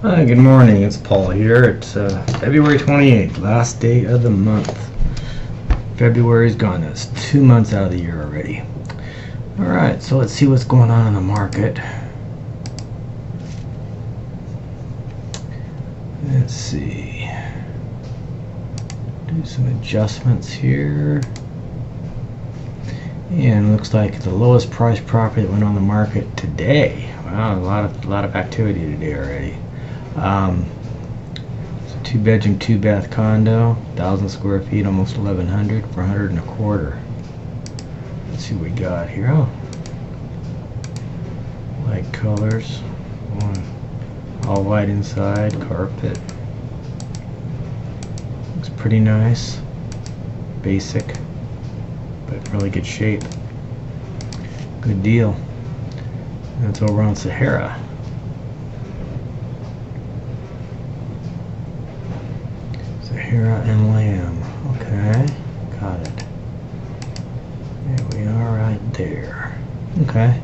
Hi, good morning. It's Paul here. It's February 28th, last day of the month. February's gone. That's 2 months out of the year already. Alright, so let's see what's going on in the market. Let's see. Do some adjustments here. And looks like the lowest price property that went on the market today. Wow, a lot of activity today already. It's a 2-bedroom, 2-bath condo, 1,000 square feet, almost 1,100 for 100 and a quarter. Let's see what we got here. Oh, light colors, all white inside, carpet. Looks pretty nice, basic, but really good shape. Good deal. That's over on Sahara. Sahara and Lamb. Okay, got it. There we are, right there. Okay.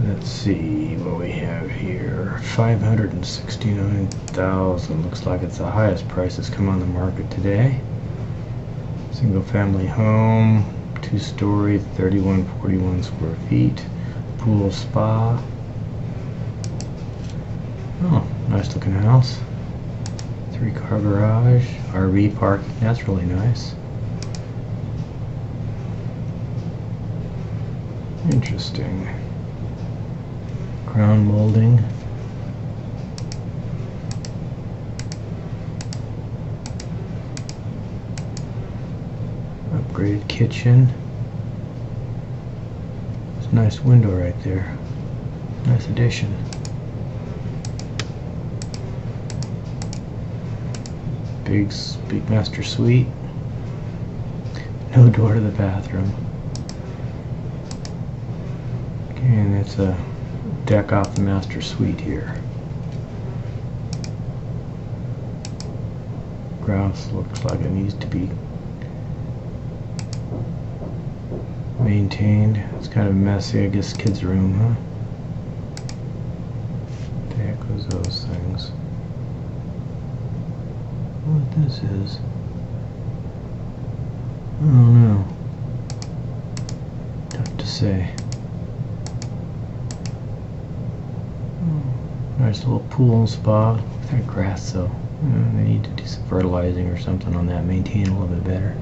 Let's see what we have here. 569,000. Looks like it's the highest price that's come on the market today. Single family home, 2-story, 3141 square feet, pool, spa. Oh, nice looking house. 3-car garage, RV parking. That's really nice. Interesting. Crown molding. Upgraded kitchen. It's a nice window right there. Nice addition. Big master suite. No door to the bathroom. Okay, and it's a deck off the master suite here. Grass looks like it needs to be maintained. It's kind of messy, I guess kids' room, huh? What the heck was those things? What this is? I don't know. Tough to say. Nice little pool and spa. With that grass though. They need to do some fertilizing or something on that, maintain a little bit better.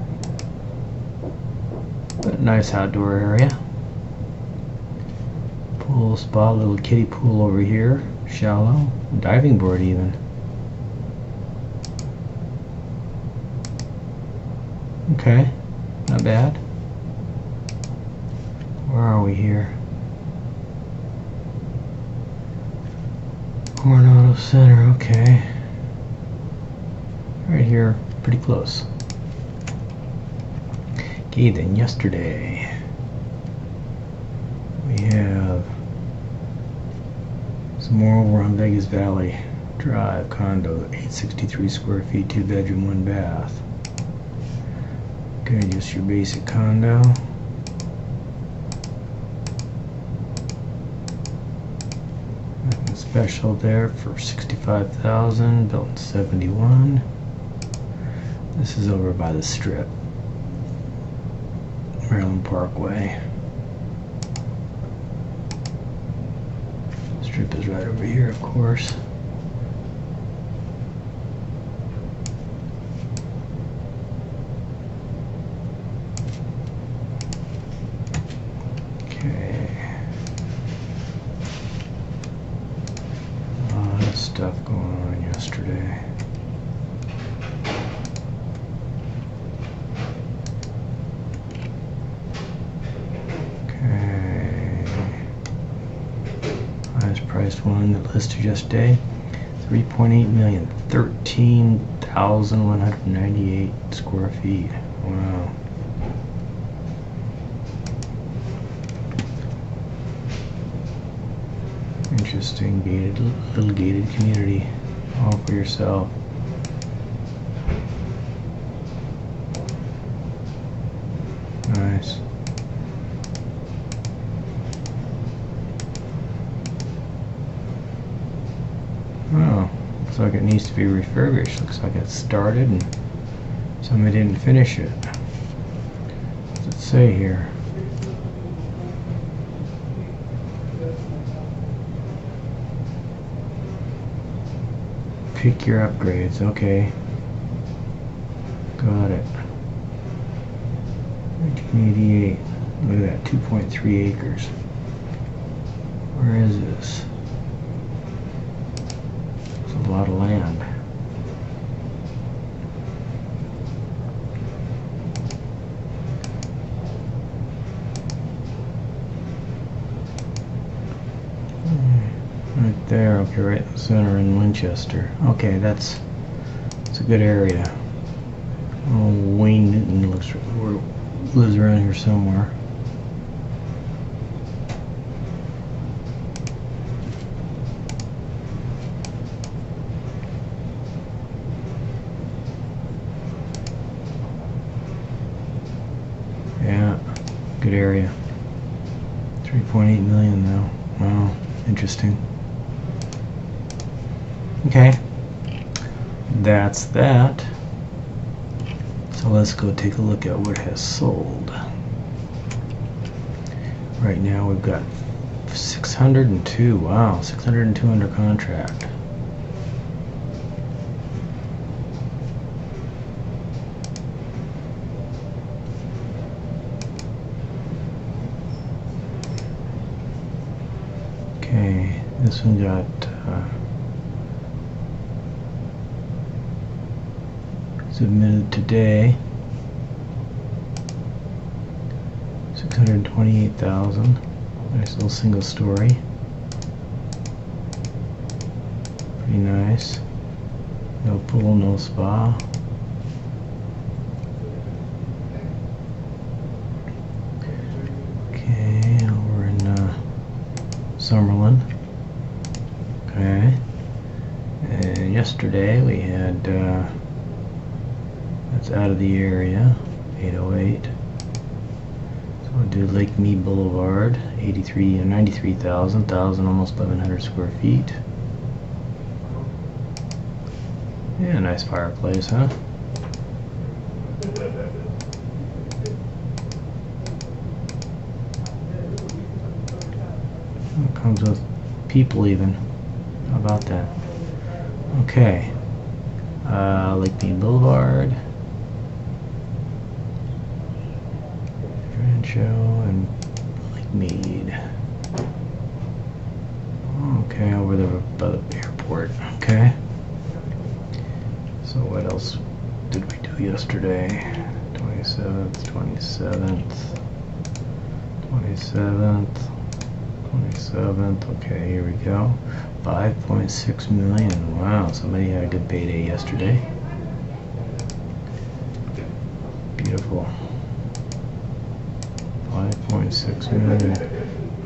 But a nice outdoor area. Pool, spa, little kiddie pool over here. Shallow. Diving board even. Okay, not bad. Where are we here? Coronado Center, okay. Right here, pretty close. Okay, then yesterday we have some more over on Vegas Valley Drive condo, 863 square feet, 2-bedroom, 1-bath. Okay, just your basic condo. Nothing special there for 65,000, built in 71. This is over by the Strip, Maryland Parkway. Strip is right over here, of course. A lot of stuff going on yesterday. Okay. Highest priced one that listed yesterday, 3.8 million, 13,198 square feet. Wow. Interesting, little gated community, all for yourself. Nice. Oh, looks like it needs to be refurbished. Looks like it started and somebody didn't finish it. What does it say here? Pick your upgrades. Okay. Got it. 1988. Look at that. 2.3 acres. Where is this? It's a lot of land. Right there, okay, right in the center in Winchester. Okay, that's a good area. Oh, Wayne Newton lives around here somewhere. Yeah, good area. 3.8 million though. Wow, interesting. Okay, that's that. So let's go take a look at what has sold. Right now we've got 602. Wow, 602 under contract. Okay, this one got submitted today. 628,000. Nice little single story. Pretty nice. No pool, no spa. Okay, over in Summerlin. Okay. And yesterday we had that's out of the area, 808. So we'll do Lake Mead Boulevard, 93,000, almost 1,100 square feet. Yeah, nice fireplace, huh? It comes with people even. How about that? Okay. Lake Mead Boulevard. Rancho and Lake Mead. Okay, over there by the airport. Okay. So what else did we do yesterday? 27th, 27th, 27th, 27th. Okay, here we go. 5.6 million. Wow, somebody had a good payday yesterday. Beautiful. 5.6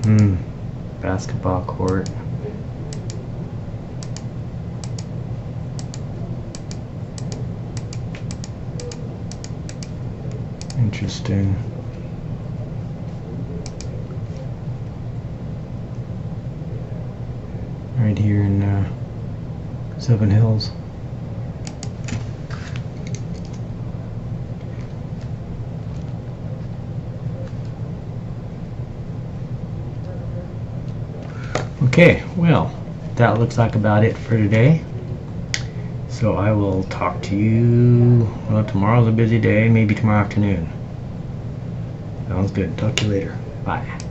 million. Basketball court. Interesting. Right here in Seven Hills. Okay, well, that looks like about it for today. So I will talk to you, well, tomorrow's a busy day, maybe tomorrow afternoon. Sounds good. Talk to you later. Bye.